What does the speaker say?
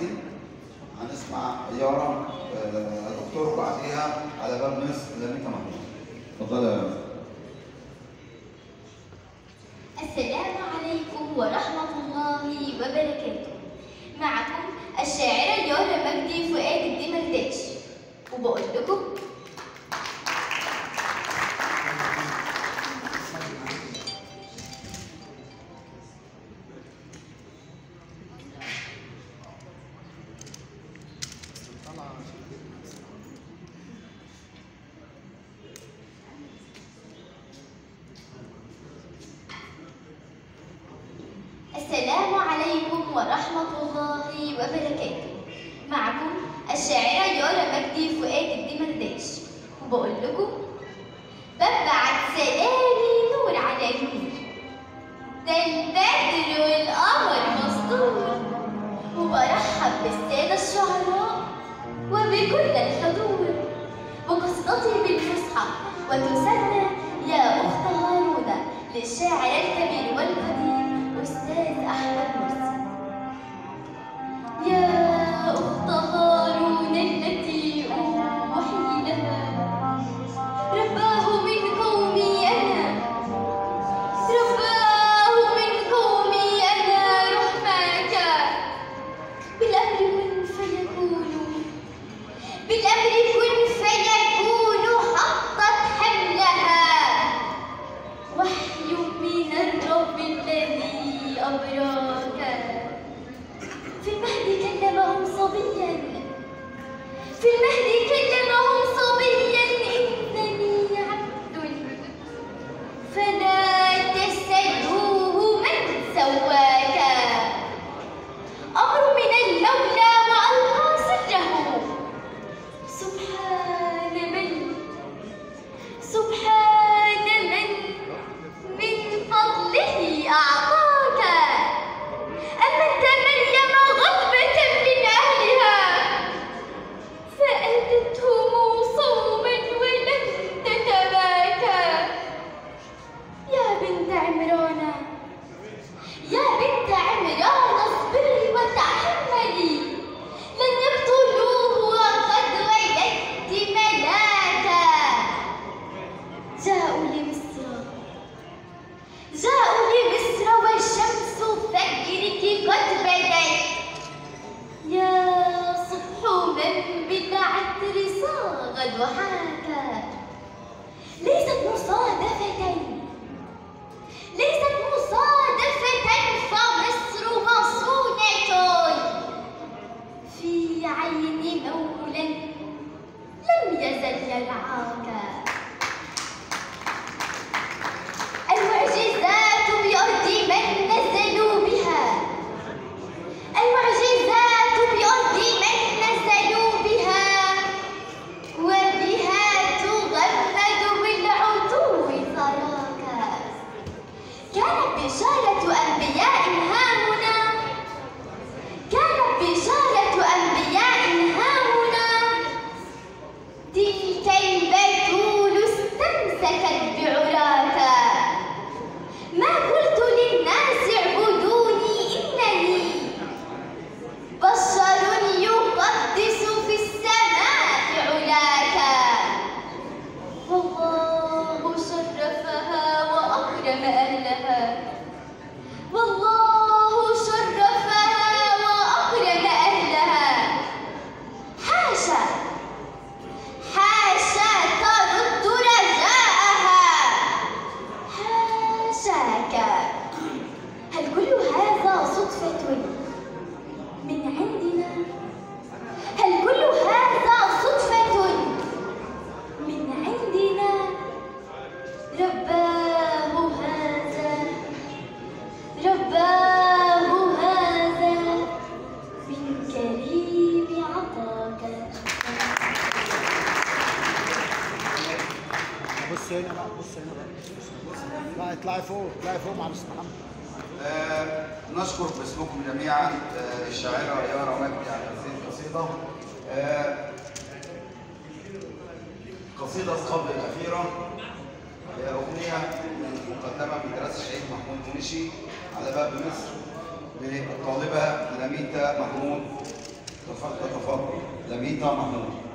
مجدي. هنسمع يارا دكتور بعديها على باب مصر لميتا محمود. اتفضل يا يارا. السلام عليكم ورحمة الله وبركاته. معكم الشاعرة يارا مجدي فؤاد الدمرداش، وبقول لكم السلام عليكم ورحمة الله وبركاته. معكم الشاعرة يارا مجدي فؤاد الدمرداش، وبقول لكم ببعت سلامي نور على نور، ده البدر والقمر مسطور، وبرحب بالسادة الشعراء وبكل الحضور، وقصيدتي بالفصحى وتسمى يا أخت هارون للشاعر الكبير والقدير أستاذ أحمد مرسي. يا أخت هارون التي أوحي لها، رباه من قومي أنا، رباه من قومي أنا، رحمك بالأمر كن فيكون، بالأمر كن فيكون، حطت حملها وحي من الرب الذي أبراك. في المهد كلمهم صبيا، في المهد كلمهم صبيا، إنني عبد فلا تسألوه من سواك. أمر من المولى وألقى سره، سبحان من، سبحان من فضله أعطاك. أمنت مريم غضبة من أهلها، فأتتهم صوما ولم تتباكى. يا بنت عمران، يا بنت عمران، اصبري وتحملي، لن يقتلوه وقد وجدت ملاكا. جاءوا لمصر، جاءوا لمصر والشمس فجرك قد بدت. يا صبح من بالعطر صاغ ضحاك. ليست مصادفة، ليست مصادفة، فمصر مصونة في عين مولى لم يزل يرعاك. المعجزات بأرض من نزلوا بها، المعجزات بأرض من نزلوا بها، وبها تغمد بالعطو ثراك. كانت بشارة أنبياء هامنا، كانت بشارة أنبياء هامنا، تلك البتول استمسكت بعراك. ما قلت للناس اعبدوني، إنني بشر يقدس في السماء علاك. والله شرفها وأكرم أهلها، والله شرفها وأكرم أهلها. حاشا، حاشا ترد رجاءها، حاشاك. هل كل هذا صدفة من عندنا؟ هل كل هذا صدفة من عندنا؟ رباه هذا، رباه هذا من كريم عطاك. بص هنا بقى، بص هنا بقى، لا اطلعي فوق، اطلعي فوق مع مستر محمد. نشكر باسمكم جميعا الشاعرة يارا مجدي على هذه القصيدة. قصيدة قبل الأخيرة هي أغنية مقدمة بدراسة الشهيد محمود منشي على باب مصر للطالبة لميتا محمود. طبعا محمود.